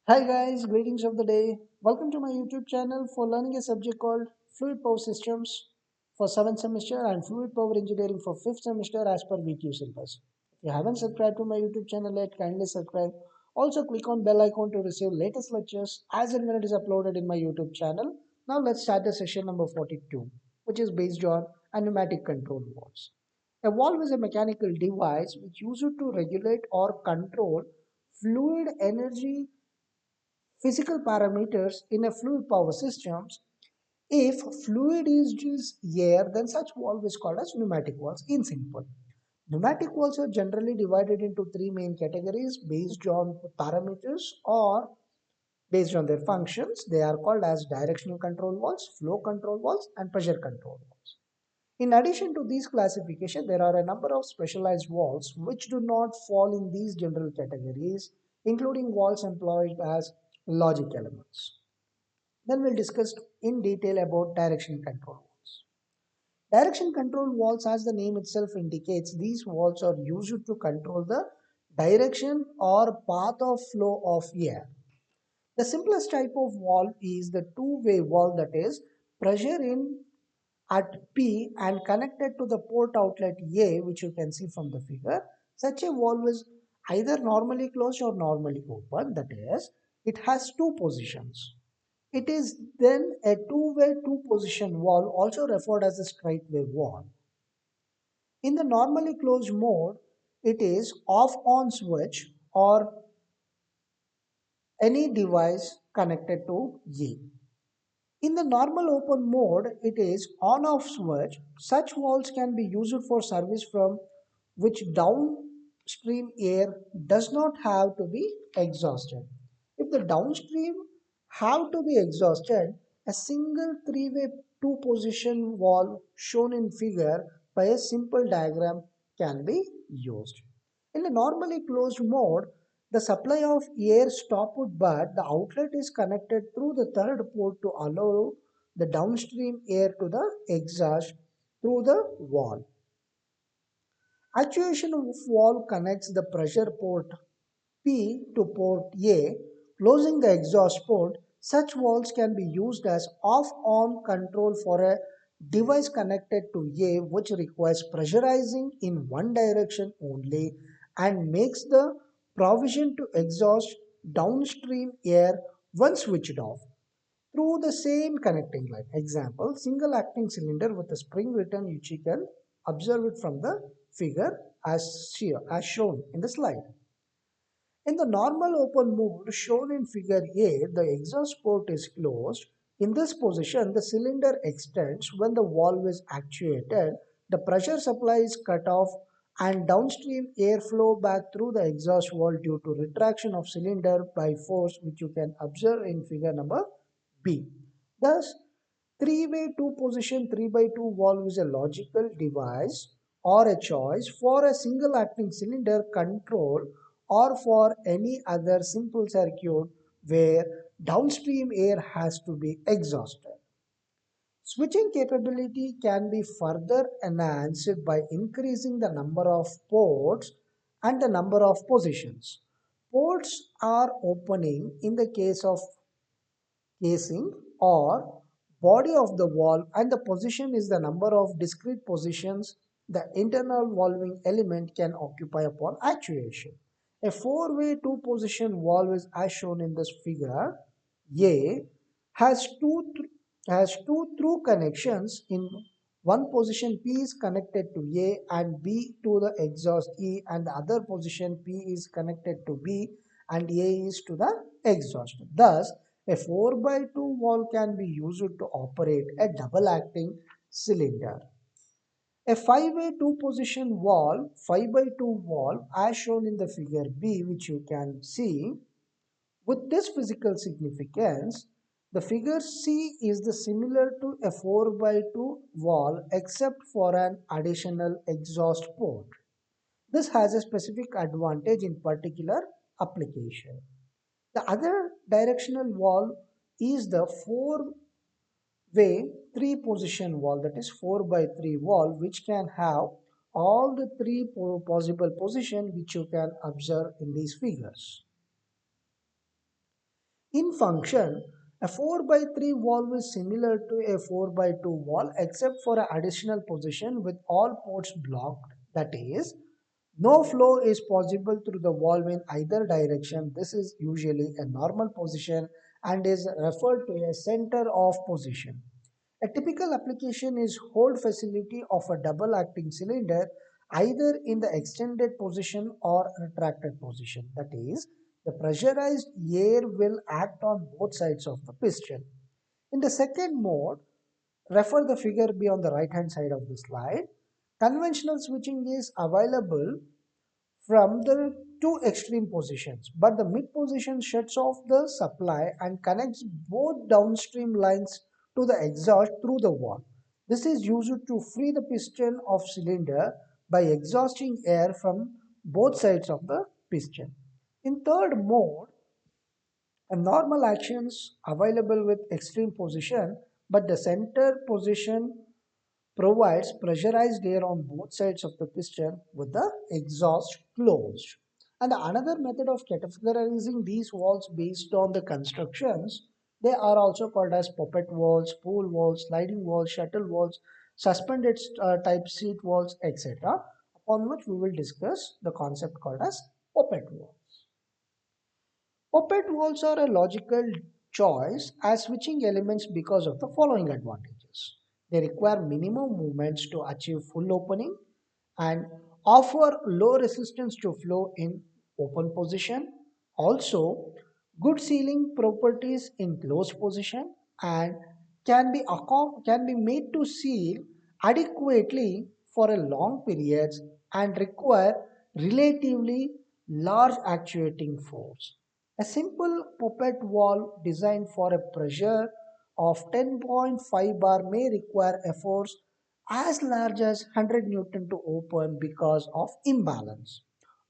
Hi guys, greetings of the day. Welcome to my YouTube channel for learning a subject called Fluid Power Systems for 7th semester and Fluid Power Engineering for 5th semester as per VQ syllabus. If you haven't subscribed to my YouTube channel yet, kindly subscribe. Also click on bell icon to receive latest lectures as and when it is uploaded in my YouTube channel. Now let's start the session number 42, which is based on a pneumatic control valves. A valve is a mechanical device which used to regulate or control fluid energy physical parameters in a fluid power systems. If fluid is just air, then such valve is called as pneumatic valves in simple. Pneumatic valves are generally divided into three main categories based on parameters or based on their functions. They are called as directional control valves, flow control valves, and pressure control valves. In addition to these classifications, there are a number of specialized valves which do not fall in these general categories, including valves employed as logic elements. Then we'll discuss in detail about direction control valves. Direction control valves, as the name itself indicates, these valves are used to control the direction or path of flow of air. The simplest type of valve is the two-way valve, that is pressure in at P and connected to the port outlet A, which you can see from the figure. Such a valve is either normally closed or normally open, that is, it has two positions. It is then a two-way two-position valve, also referred as a straightway valve. In the normally closed mode, it is off-on switch or any device connected to A. In the normal open mode, it is on-off switch. Such valves can be used for service from which downstream air does not have to be exhausted. If the downstream have to be exhausted, a single three-way two-position valve shown in figure by a simple diagram can be used. In the normally closed mode, the supply of air stopped, but the outlet is connected through the third port to allow the downstream air to the exhaust through the valve. Actuation of valve connects the pressure port P to port A, closing the exhaust port. Such valves can be used as off-on control for a device connected to A, which requires pressurizing in one direction only and makes the provision to exhaust downstream air when switched off through the same connecting line. Example, single acting cylinder with a spring return, which you can observe it from the figure as shown in the slide. In the normal open mode shown in figure A, the exhaust port is closed. In this position, the cylinder extends when the valve is actuated, the pressure supply is cut off and downstream airflow back through the exhaust valve due to retraction of cylinder by force, which you can observe in figure number B. Thus, three-way two-position 3 by 2 valve is a logical device or a choice for a single acting cylinder control or for any other simple circuit where downstream air has to be exhausted. Switching capability can be further enhanced by increasing the number of ports and the number of positions. Ports are opening in the case of casing or body of the valve, and the position is the number of discrete positions the internal valving element can occupy upon actuation. A four-way two-position valve is as shown in this figure. A has two through connections. In one position P is connected to A and B to the exhaust E, and the other position P is connected to B and A is to the exhaust. Thus, a 4 by 2 valve can be used to operate a double acting cylinder. A 5-way two-position valve, 5 by 2 valve, as shown in the figure B, which you can see, with this physical significance, the figure C is the similar to a 4 by 2 valve except for an additional exhaust port. This has a specific advantage in particular application. The other directional valve is the four-way three-position valve, that is 4 by 3 valve, which can have all the three possible positions which you can observe in these figures. In function, a 4 by 3 valve is similar to a 4 by 2 valve except for an additional position with all ports blocked. That is, no flow is possible through the valve in either direction. This is usually a normal position and is referred to as center of position. A typical application is hold facility of a double acting cylinder either in the extended position or retracted position. That is, the pressurized air will act on both sides of the piston. In the second mode, refer the figure B on the right hand side of the slide. Conventional switching is available from the two extreme positions, but the mid position shuts off the supply and connects both downstream lines to the exhaust through the valve. This is used to free the piston of cylinder by exhausting air from both sides of the piston. In third mode, a normal actions available with extreme position, but the center position provides pressurized air on both sides of the piston with the exhaust closed. And another method of categorizing these valves based on the constructions, they are also called as poppet valves, spool valves, sliding valves, shuttle valves, suspended type seat valves, etc. Upon which we will discuss the concept called as poppet valves. Puppet walls are a logical choice as switching elements because of the following advantages. They require minimum movements to achieve full opening and offer low resistance to flow in open position. Also, good sealing properties in closed position and can be made to seal adequately for a long periods and require relatively large actuating force. A simple poppet valve designed for a pressure of 10.5 bar may require a force as large as 100 Newton to open because of imbalance.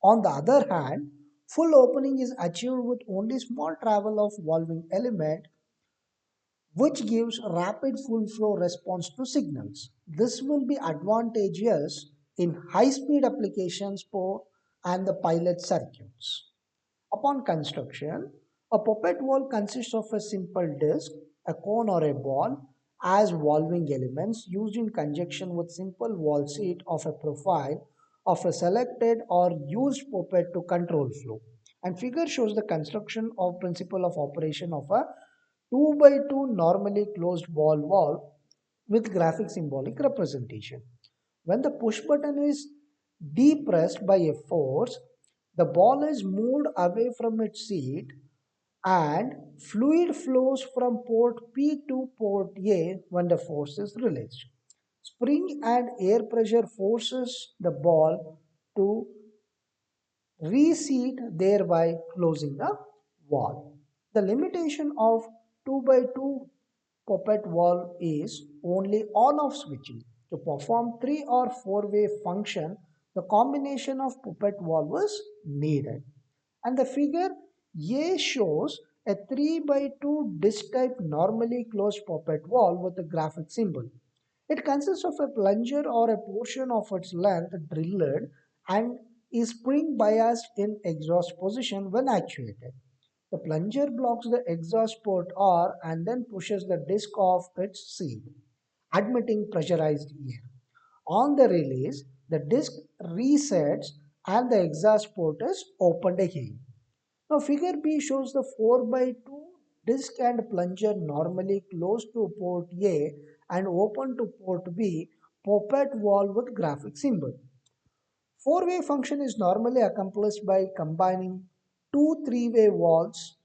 On the other hand, full opening is achieved with only small travel of valving element which gives rapid full flow response to signals. This will be advantageous in high speed applications for and the pilot circuits. Upon construction, a poppet valve consists of a simple disc, a cone or a ball as valving elements used in conjunction with simple valve seat of a profile of a selected or used poppet to control flow. And figure shows the construction of principle of operation of a 2 by 2 normally closed ball valve with graphic symbolic representation. When the push button is depressed by a force, the ball is moved away from its seat and fluid flows from port P to port A when the force is released. Spring and air pressure forces the ball to reseat, thereby closing the valve. The limitation of 2 by 2 poppet valve is only on-off switching. To perform 3 or 4-way function, the combination of poppet valve is needed. And the figure A shows a 3 by 2 disc type normally closed poppet valve with a graphic symbol. It consists of a plunger or a portion of its length drilled and is spring biased in exhaust position when actuated. The plunger blocks the exhaust port R and then pushes the disc off its seat, admitting pressurized air. On the release, the disc resets and the exhaust port is opened again. Now figure B shows the 4 by 2 disc and plunger normally closed to port A and open to port B, poppet valve with graphic symbol. Four-way function is normally accomplished by combining two three-way valves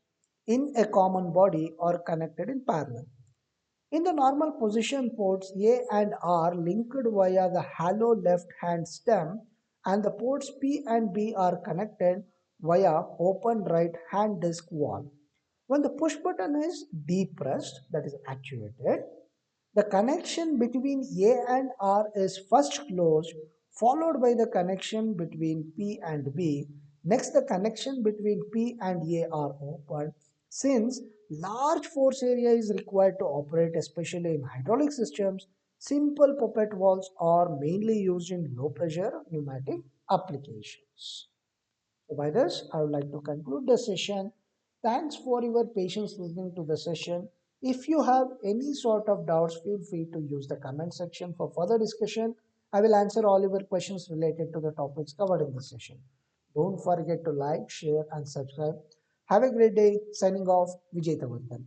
in a common body or connected in parallel. In the normal position, ports A and R linked via the hollow left-hand stem and the ports P and B are connected via open right-hand disk valve. When the push button is depressed, that is actuated, the connection between A and R is first closed, followed by the connection between P and B. Next, the connection between P and A are open. Since large force area is required to operate, especially in hydraulic systems, simple poppet valves are mainly used in low pressure pneumatic applications. So by this, I would like to conclude the session. Thanks for your patience listening to the session. If you have any sort of doubts, feel free to use the comment section for further discussion. I will answer all your questions related to the topics covered in the session. Don't forget to like, share, and subscribe. Have a great day. Signing off, Vijay Tawandal.